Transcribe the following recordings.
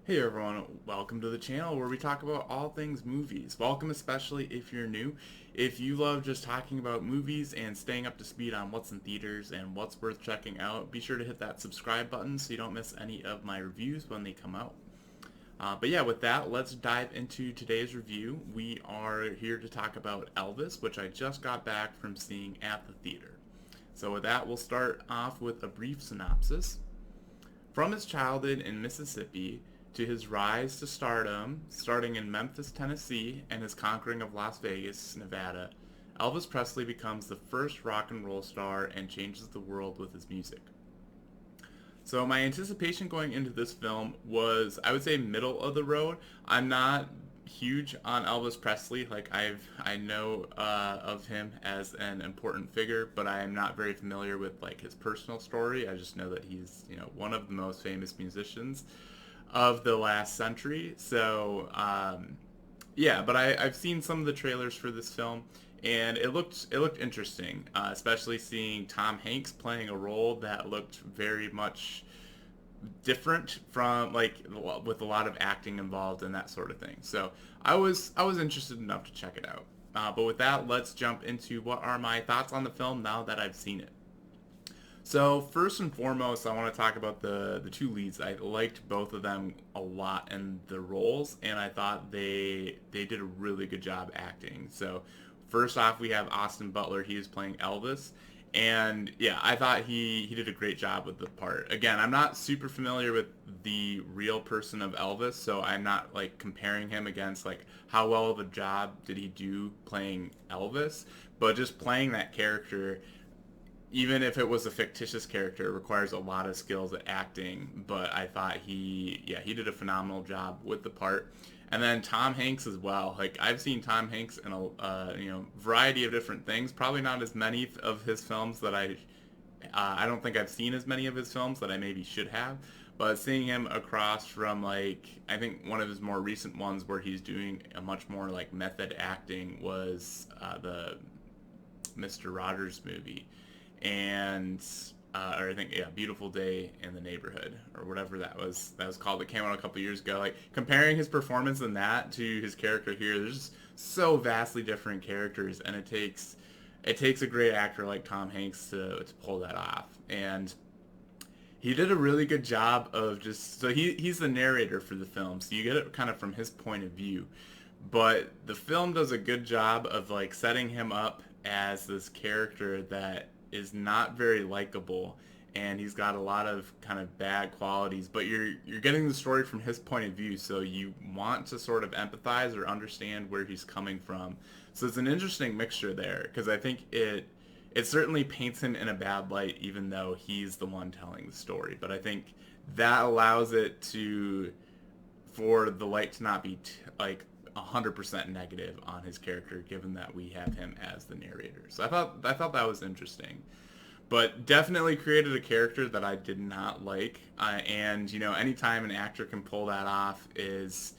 Hey everyone, welcome to the channel where we talk about all things movies. Welcome especially if you're new. If you love just talking about movies and staying up to speed on what's in theaters and what's worth checking out, be sure to hit that subscribe button so you don't miss any of my reviews when they come out. But yeah, with that, let's dive into today's review. We are here to talk about Elvis, which I just got back from seeing at the theater. So with that, we'll start off with a brief synopsis. From his childhood in Mississippi to his rise to stardom, starting in Memphis, Tennessee, and his conquering of Las Vegas, Nevada, Elvis Presley becomes the first rock and roll star and changes the world with his music. So my anticipation going into this film was, I would say, middle of the road. I'm not huge on Elvis Presley. I know of him as an important figure, but I am not very familiar with like his personal story. I just know that he's one of the most famous musicians of the last century. So yeah, but I've seen some of the trailers for this film, and it looked interesting, especially seeing Tom Hanks playing a role that looked very much different from like with a lot of acting involved and that sort of thing. So I was interested enough to check it out. But with that, let's jump into what are my thoughts on the film now that I've seen it. So first and foremost, I want to talk about the two leads. I liked both of them a lot in the roles, and I thought they did a really good job acting. So first off, we have Austin Butler. He is playing Elvis, and yeah, I thought he did a great job with the part. Again, I'm not super familiar with the real person of Elvis, so I'm not like comparing him against like how well of a job did he do playing Elvis, but just playing that character, even if it was a fictitious character, it requires a lot of skills at acting. But I thought he did a phenomenal job with the part. And then Tom Hanks as well. Like I've seen Tom Hanks in a variety of different things. Probably not as many of his films that I don't think I've seen as many of his films that I maybe should have. But seeing him across from like I think one of his more recent ones where he's doing a much more like method acting was the Mr. Rogers movie, and or I think Beautiful Day in the Neighborhood or whatever that was called. It came out a couple years ago. Like comparing his performance in that to his character here, there's just so vastly different characters, and it takes a great actor like Tom Hanks to pull that off. And he did a really good job of just so he's the narrator for the film, so you get it kind of from his point of view. But the film does a good job of like setting him up as this character that is not very likable, and he's got a lot of kind of bad qualities, but you're getting the story from his point of view, so you want to sort of empathize or understand where he's coming from. So it's an interesting mixture there, because I think it certainly paints him in a bad light even though he's the one telling the story, but I think that allows it to for the light to not be like 100% negative on his character, given that we have him as the narrator. So I thought that was interesting, but definitely created a character that I did not like. And anytime an actor can pull that off is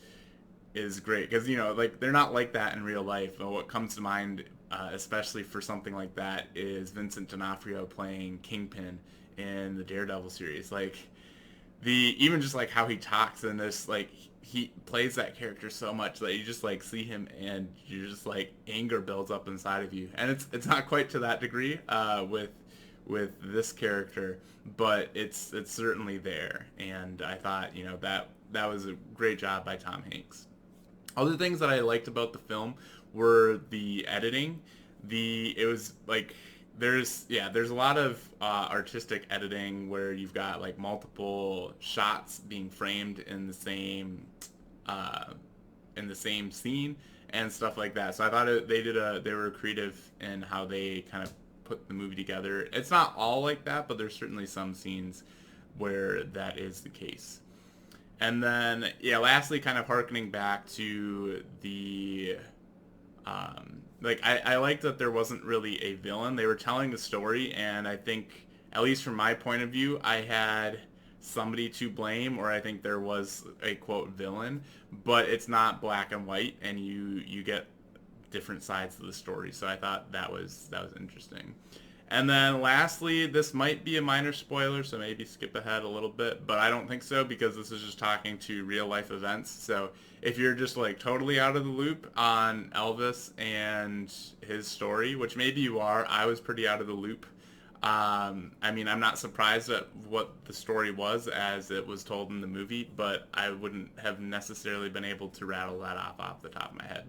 great, because like they're not like that in real life. But what comes to mind, especially for something like that, is Vincent D'Onofrio playing Kingpin in the Daredevil series. Like the even just like how he talks in this, like he plays that character so much that you just like see him and you're just like anger builds up inside of you. And it's not quite to that degree with this character, but it's certainly there. And I thought that was a great job by Tom Hanks. Other things that I liked about the film were the editing. It was like there's a lot of artistic editing where you've got like multiple shots being framed uh, in the same scene and stuff like that. So I thought they were creative in how they kind of put the movie together. It's not all like that, but there's certainly some scenes where that is the case. And then lastly, kind of harkening back to the like I liked that there wasn't really a villain. They were telling the story, and I think, at least from my point of view, I had somebody to blame, or I think there was a quote villain, but it's not black and white, and you get different sides of the story. So I thought that was interesting. And then lastly, this might be a minor spoiler, so maybe skip ahead a little bit, but I don't think so because this is just talking to real life events. So if you're just like totally out of the loop on Elvis and his story, which maybe you are, I was pretty out of the loop. I mean, I'm not surprised at what the story was as it was told in the movie, but I wouldn't have necessarily been able to rattle that off the top of my head.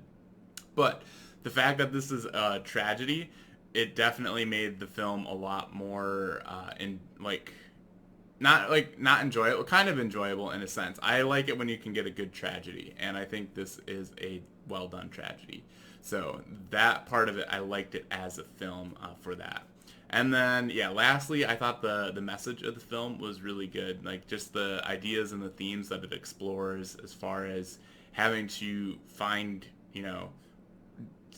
But the fact that this is a tragedy, it definitely made the film a lot more not enjoyable, kind of enjoyable in a sense. I like it when you can get a good tragedy, and I think this is a well done tragedy. So that part of it, I liked it as a film for that. And then, yeah, lastly, I thought the message of the film was really good. Like, just the ideas and the themes that it explores as far as having to find, you know,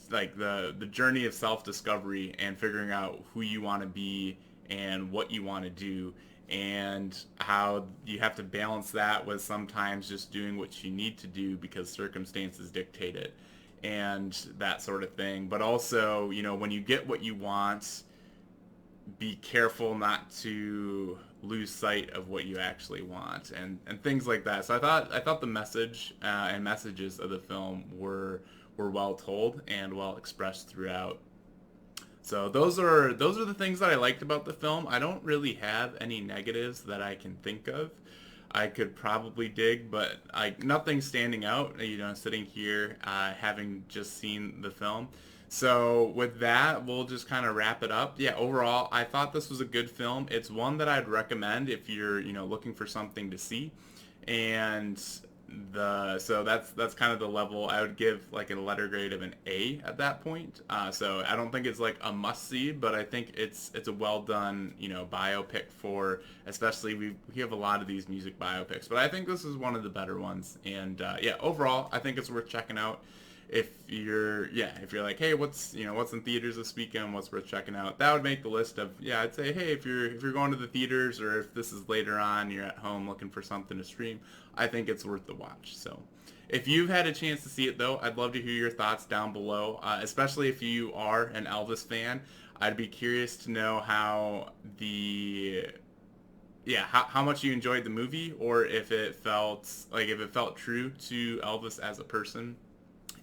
like the journey of self-discovery and figuring out who you want to be and what you want to do, and how you have to balance that with sometimes just doing what you need to do because circumstances dictate it and that sort of thing. But also, you know, when you get what you want, be careful not to lose sight of what you actually want, and things like that. So I thought the message and messages of the film were well told and well expressed throughout. So those are the things that I liked about the film. I don't really have any negatives that I can think of. I could probably dig, but nothing standing out. You know, sitting here having just seen the film. So with that, we'll just kind of wrap it up. Yeah, overall, I thought this was a good film. It's one that I'd recommend if you're, you know, looking for something to see. And so that's kind of the level I would give like a letter grade of an A at that point. So I don't think it's like a must see, but I think it's a well done, you know, biopic for, especially we have a lot of these music biopics, but I think this is one of the better ones. And yeah, overall, I think it's worth checking out. If you're like, hey, what's in theaters this weekend, what's worth checking out, that would make the list of, yeah, I'd say, hey, if you're going to the theaters, or if this is later on, you're at home looking for something to stream, I think it's worth the watch. So if you've had a chance to see it though, I'd love to hear your thoughts down below, especially if you are an Elvis fan. I'd be curious to know how much you enjoyed the movie, or if it felt true to Elvis as a person,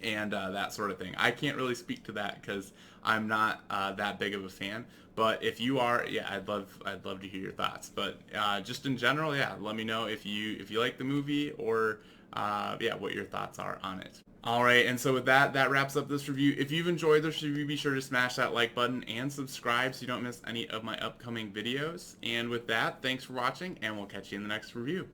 and that sort of thing. I can't really speak to that because I'm not that big of a fan. But if you are, yeah, I'd love to hear your thoughts. But just in general, yeah, let me know if you like the movie, or yeah, what your thoughts are on it. All right, and so with that wraps up this review. If you've enjoyed this review, be sure to smash that like button and subscribe so you don't miss any of my upcoming videos. And with that, thanks for watching, and we'll catch you in the next review.